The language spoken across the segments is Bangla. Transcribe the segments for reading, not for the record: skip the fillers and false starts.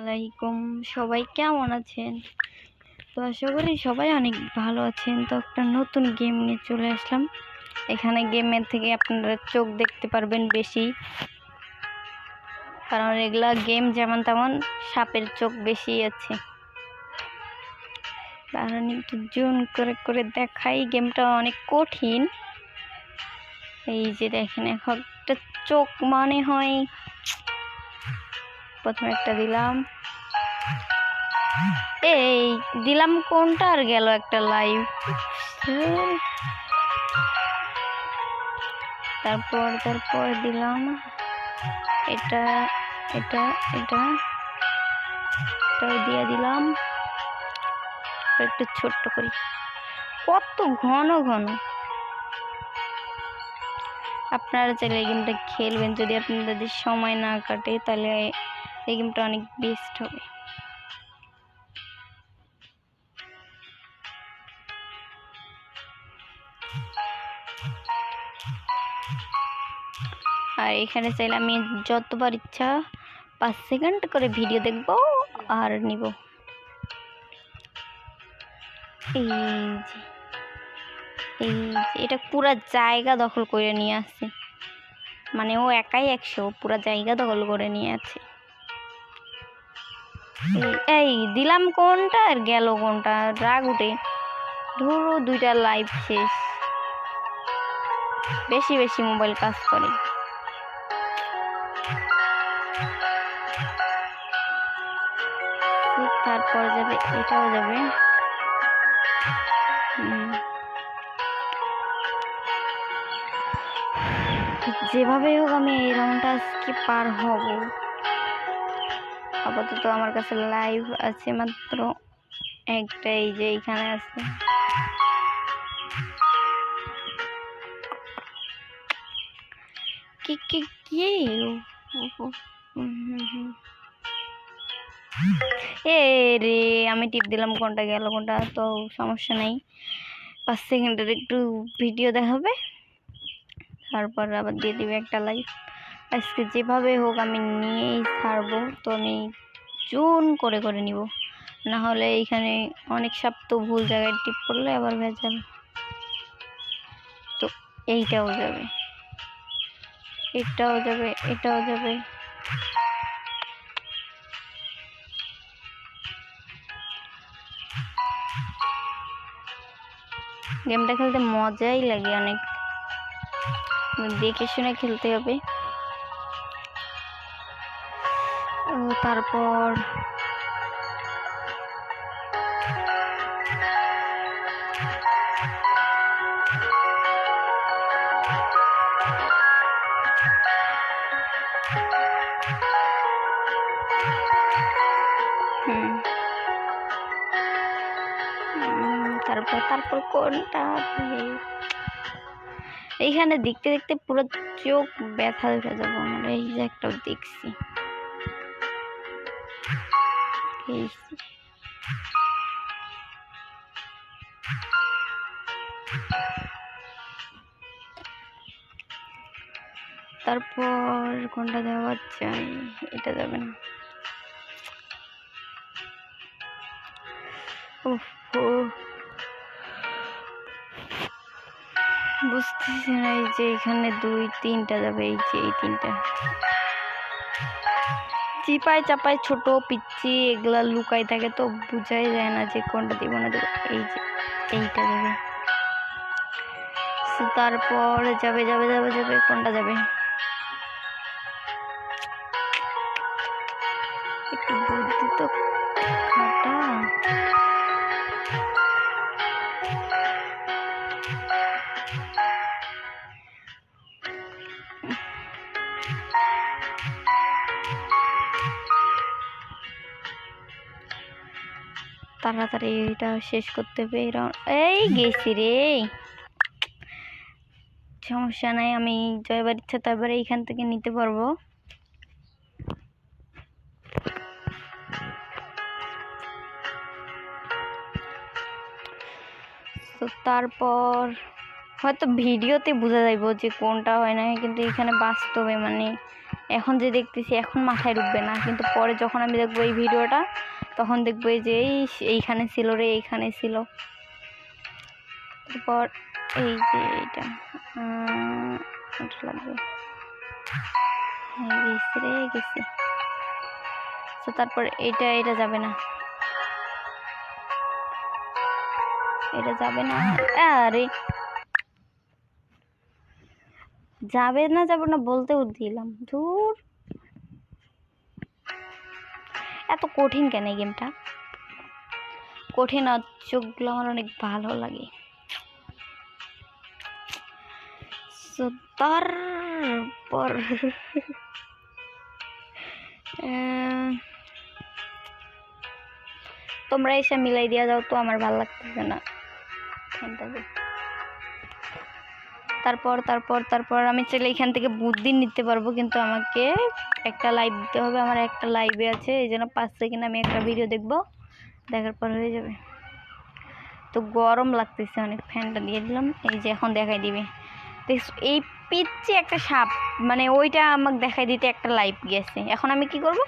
আলাইকুম, সবাই কেমন আছেন? তো আশা করি সবাই অনেক ভালো আছেন। তো একটা নতুন গেম নিয়ে চলে আসলাম। এখানে গেমের থেকে আপনারা চোখ দেখতে পারবেন বেশি, কারণ এগুলা গেম যেমন তেমন সাপের চোখ বেশি আছে। কারণ একটু জুম করে করে দেখাই, গেমটা অনেক কঠিন। এই যে দেখেন, এখন একটা চোখ মনে হয়। প্রথমে একটা দিলাম, এই দিলাম কোনটা আর গেল একটা লাইভ। তারপর দিলাম এটা এটা এটা এটাও দিয়ে দিলাম। একটু ছোট্ট করি, কত ঘন ঘন। আপনারা চাইলে এই গেমটা খেলবেন, যদি আপনাদের সময় না কাটে তাহলে এই গেমটা অনেক বেস্ট হবে। আর এখানে চাইলে আমি যতবার ইচ্ছা 5 সেকেন্ড করে ভিডিও দেখব আর নিব। এই যে এটা পুরা জায়গা দখল করে নিয়ে আসছে, মানে ও একাই 100 পুরা জায়গা দখল করে নিয়ে আছে। এই দিলাম কোনটা আর গেল কোনটা, রাগ উঠে। ধরো দুইটা লাইভ শেষ। বেশি বেশি মোবাইল কাজ করে। তারপর যাবে, এটাও যাবে। যেভাবে হোক আমি এই রাউন্ডটা আজকে পার হব। আপাতত আমার কাছে লাইভ আছে মাত্র একটা, এই যে এইখানে আছে। কি কি কি এ রে, আমি টিপ দিলাম কোনটা গেল কোনটা, তো সমস্যা নাই। 5 সেকেন্ডের একটু ভিডিও দেখাবে, তারপর আবার দিয়ে দিবে একটা লাইভ। আজকে যেভাবে হোক আমি নিয়েই ছাড়বো। তো আমি জুন করে করে নিব, না হলে এইখানে অনেক সাপ তো ভুল জায়গায় টিপ করলে আবার ভেজাল। তো এইটাও যাবে, এটাও যাবে, এটাও যাবে। গেমটা খেলতে মজাই লাগে অনেক, দেখে শুনে খেলতে হবে। তারপর তারপর কোনটা, এইখানে দেখতে দেখতে পুরো চোখ ব্যথা হয়ে যাবো আমার। এই যে একটা দেখছি, তারপর কোনটা দেওয়া যায়, এটা যাবে না। বুঝতেছি না, এই যে এখানে 2-3টা যাবে, এই যে এই 3টা চিপাই চাপাই ছোট পিচ্ছি এগুলা লুকাই থাকে, তো বুঝাই যায় না যে কোনটা দিব না দেবো। এই যে এইটা যাবে। তারপর যাবে যাবে যাবে যাবে কোনটা যাবে, একটু বুদ্ধি তো খাটা। তাড়াতাড়ি এটা শেষ করতে হবে। এই গেছি রে, সমস্যা নাই, আমি জয়বার ইচ্ছা তারপরে এইখান থেকে নিতে পারবো। তো তারপর হয়তো ভিডিওতে বোঝা যাইব যে কোনটা হয় না, কিন্তু এখানে বাস্তবে মানে এখন যে দেখতেছি এখন মাথায় ঢুকবে না, কিন্তু পরে যখন আমি দেখবো এই ভিডিওটা তখন দেখবো এই যে এইখানে ছিল রে, এইখানে ছিল। তারপর এই যে এইটা লাগবে, গেছি রে গেছি। তো তারপর এটা যাবে না, এটা যাবে না, আরে যাবে না বলতেও দিলাম, ধুর এত কঠিন কেন এই গেমটা? কঠিন আর চোখগুলো আমার অনেক ভালো লাগে। তারপর তোমরা এসে মিলাই দিয়া যাও তো, আমার ভালো লাগতেছে না। তারপর তারপর তারপর আমি চাইলে এখান থেকে বুদ্ধি নিতে পারবো, কিন্তু আমাকে একটা লাইভ দিতে হবে। আমার একটা লাইভে আছে, এই জন্য 5 সেকেন্ড আমি একটা ভিডিও দেখবো, দেখার পর হয়ে যাবে। তো গরম লাগতেছে অনেক, ফ্যানটা দিয়ে দিলাম। এই যে এখন দেখাই দিবে, এই পিচ্ছে একটা সাপ, মানে ওইটা আমাকে দেখাই দিতে একটা লাইভ গেছে। এখন আমি কি করব?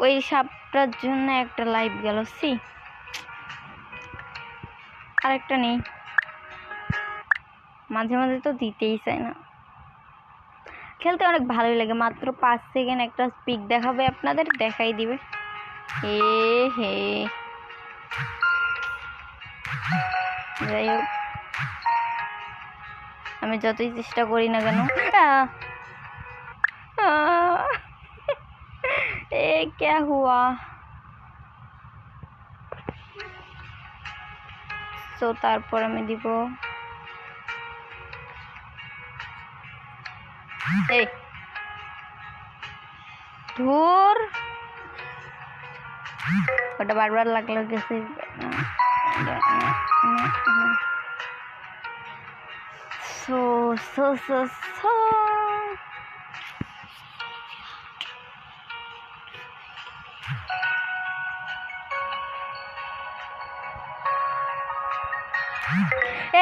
ওই সাপটার জন্য একটা লাইভ গেল। আরেকটা নেই, মাঝে মাঝে তো দিতেই চায় না। খেলতে অনেক ভালোই লাগে, মাত্র 5 সেকেন্ড একটা স্পিক দেখাবে আপনাদের, দেখাই দিবে। হে যাই হোক, আমি যতই চেষ্টা করি না কেন, এ क्या हुआ? তো তারপর আমি দিব এই ধুর, ওটা বারবার লাগলো গেছে। সো সো সো সো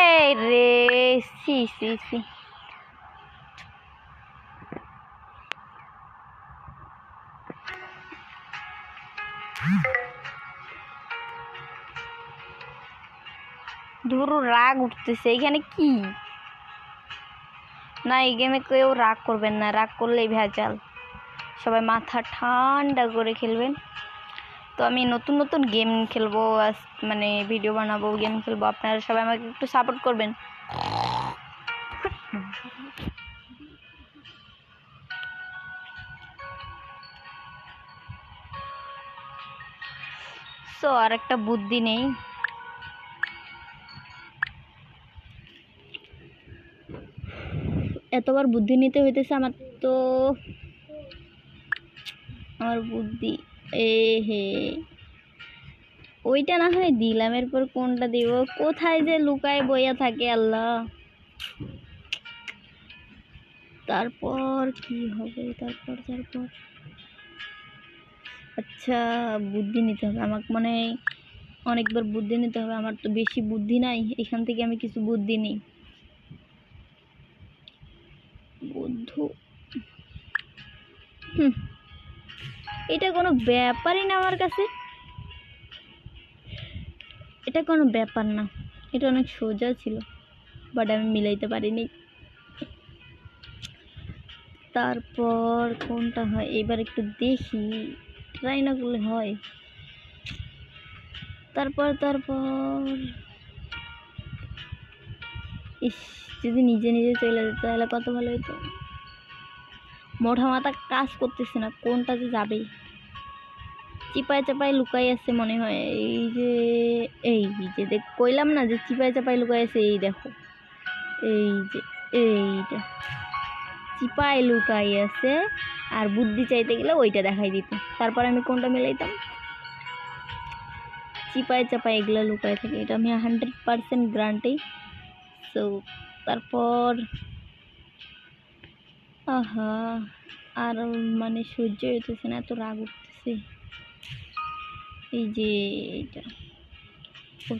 এই রে, সি সি সি ধুরু, রাগ উঠতেছে। এখানে কি না, এই গেমে কেউ রাগ করবেন না, রাগ করলেই ভেজাল। সবাই মাথা ঠান্ডা করে খেলবেন। তো আমি নতুন নতুন গেম খেলবো, মানে ভিডিও বানাবো, গেম খেলবো, আপনারা সবাই আমাকে একটু সাপোর্ট করবেন। সো আর একটা বুদ্ধি নেই, এতবার বুদ্ধি নিতে হইতেছে আমার। তো আমার বুদ্ধি হে, ওইটা না হয় দিলাম, এরপর কোনটা দিব? কোথায় যে লুকায় বইয়া থাকে আল্লাহ। তারপর কি হবে? তারপর তারপর আচ্ছা, বুদ্ধি নিতে হবে আমাকে, মানে অনেকবার বুদ্ধি নিতে হবে। আমার তো বেশি বুদ্ধি নাই, এখান থেকে আমি কিছু বুদ্ধি নিই। বুদ্ধু, এটা কোনো ব্যাপারই না আমার কাছে, এটা কোনো ব্যাপার না, এটা অনেক সোজা ছিল, বাট আমি মিলাইতে পারিনি। তারপর কোনটা হয় এবার একটু দেখি, ট্রাই না করলে হয়। তারপর তারপর ইস, যদি নিজে নিজে চলে যেত তাহলে কত ভালো হতো। মোটা মাথা কাজ করতেছে না, কোনটা যে যাবে। চিপায় চাপায় লুকাই আছে মনে হয়, এই যে দেখ, কইলাম না যে চিপায় চাপায় লুকাই আছে, এই দেখো, এই যে এইটা চিপায় লুকাই আছে। আর বুদ্ধি চাইতে গেলে ওইটা দেখাই দিত, তারপর আমি কোনটা মিলাইতাম? চিপায় চাপায় এগুলো লুকায় থাকে, এটা আমি 100% গ্যারান্টি। সো তারপর আহা, আর মানে সহ্য হইতেছে না, এত রাগ উঠতেছে। এই যে এইটা,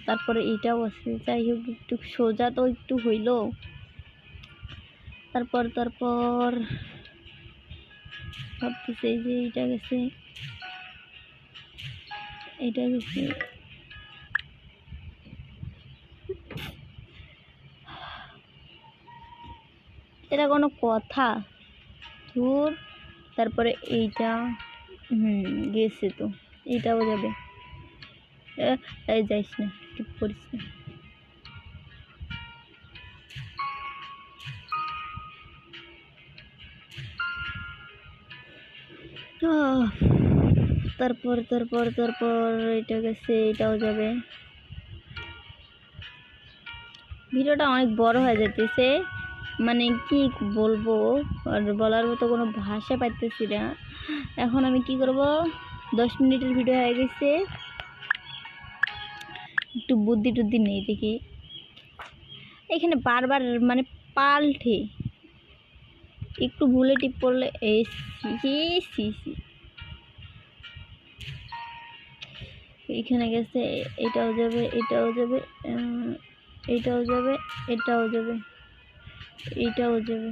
তারপরে এটাও আছে, যাই হোক একটু সোজা তো একটু হইলো। তারপর তারপর ভাবতেছে এই যে এটা গেছে, এটা গেছে, এটা কোনো কথা? ধুর। তারপরে এইটা গেছে তো, এইটাও যাবে। এই যাইস না, ঠিক করিস না। তারপর তারপর তারপর এটা গেছে, এটাও যাবে। ভিডিওটা অনেক বড় হয়ে যেতেছে, মানে কি বলবো, আর বলার মতো কোনো ভাষা পাইতেছি না। এখন আমি কি করব, 10 মিনিটের ভিডিও হয়ে গেছে, একটু বুদ্ধি টুদ্ধি নেই দেখি। এখানে বারবার মানে পাল্টে একটু ভুলে টিপ পড়লে এখানে গেছে, এটাও যাবে, এটাও যাবে, এটাও যাবে, এটাও যাবে, এটাও যাবে।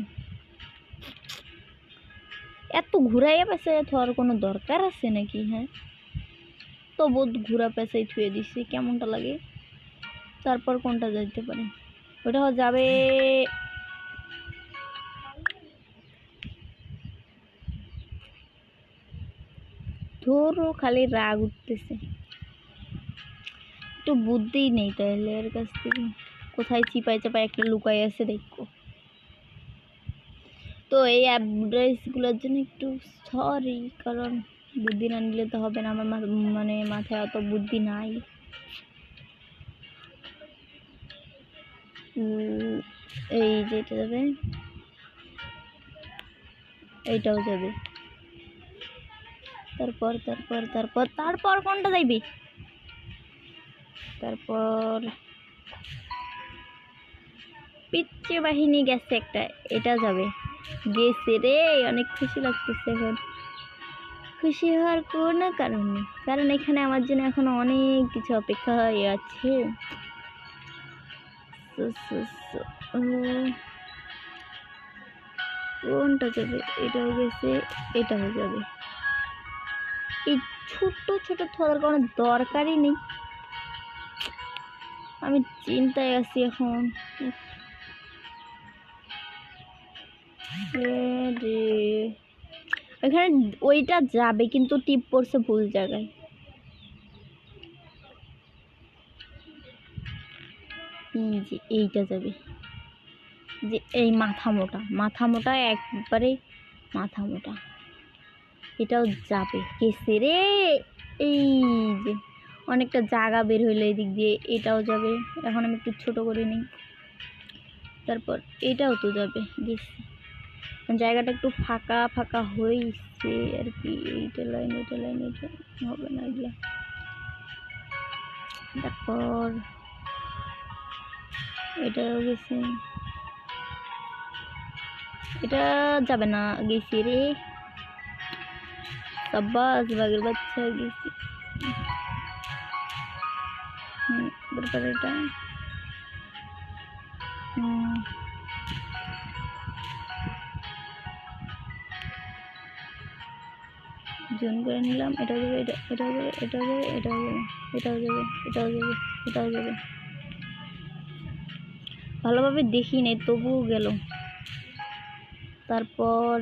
এত ঘুরাইয়া পেঁচাইয়া থাকার কোনো দরকার আছে নাকি? হ্যাঁ, তো বহুত ঘুরা পেঁচাই থুয়ে দিছি, কেমনটা লাগে। তারপর কোনটা যাইতে পারে? ওটা যাবে, ধরো খালি রাগ উঠতেছে, একটু বুদ্ধি নেই তাহলে এর কাছ থেকে। কোথায় চিপাই চাপাই একটা লুকাই আছে দেখো। তো এই অ্যাডভাইসগুলোর জন্য একটু সরি, কারণ বুদ্ধি না নিলে তো হবে না, আমার মানে মাথায় অত বুদ্ধি নাই। এই যেটা যাবে, এইটাও যাবে। তারপর তারপর তারপর তারপর কোনটা যাইবে? তারপর পিচ্চে বাহিনী গেছে একটা, এটা যাবে। গেছে রে, অনেক খুশি লাগতেছে এখন। খুশি হওয়ার কোনো কারণ নেই, কারণ এখানে আমার জন্য এখন অনেক কিছু অপেক্ষা হয়ে আছে। কোনটা যাবে? এটাও গেছে, এটাও যাবে। এই ছোট ছোট থাকার কোনো দরকারই নেই। আমি চিন্তায় আছি এখন। এখানে ওইটা যাবে কিন্তু টিপ পড়ছে ভুল জায়গায়। এই যে এইটা যাবে, যে এই মাথা মোটা একবারে মাথা মোটা, এটাও যাবে। গেছে রে, এই যে অনেকটা জায়গা বের হইলে এদিক দিয়ে, এটাও যাবে। এখন আমি একটু ছোট করে নিই। তারপর এটাও তো যাবে, গেছে। জায়গাটা একটু ফাঁকা ফাঁকা হয়েছে আর কি। এইটা লাইন, এটা লাইন, এটা হবে না এগুলা। তারপর এটাও গেছে, এটা যাবে না, গেছি রে। সাব্বাস, বাঘের বাচ্চা গেছি। তারপর এটা জুম করে নিলাম। এটাও যাবে, এটাও যাবে, এটাও যাবে, এটাও যাবে, এটাও যাবে, এটাও যাবে, এটাও যাবে। ভালোভাবে দেখি নেই, তবুও গেল। তারপর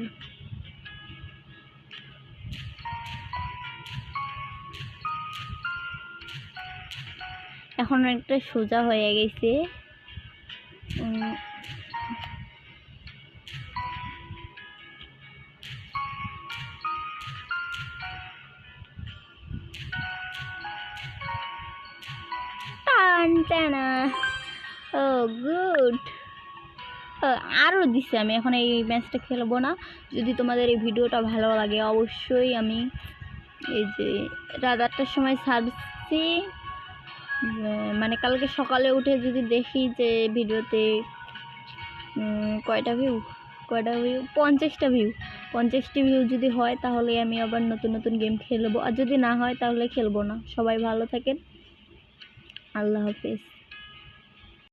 এখন একটা সোজা হয়ে গেছে। ও গুড, আরও দিচ্ছে। আমি এখন এই ম্যাচটা খেলবো না। যদি তোমাদের এই ভিডিওটা ভালো লাগে অবশ্যই আমি এই যে রাত 8টার সময় ছাড়ছি, মানে কালকে সকালে উঠে যদি দেখি যে ভিডিওতে কয়টা ভিউ 50টা ভিউ, 50টি ভিউ যদি হয় তাহলে আমি আবার নতুন নতুন গেম খেলবো, আর যদি না হয় তাহলে খেলবো না। সবাই ভালো থাকেন, আল্লাহ হাফেজ।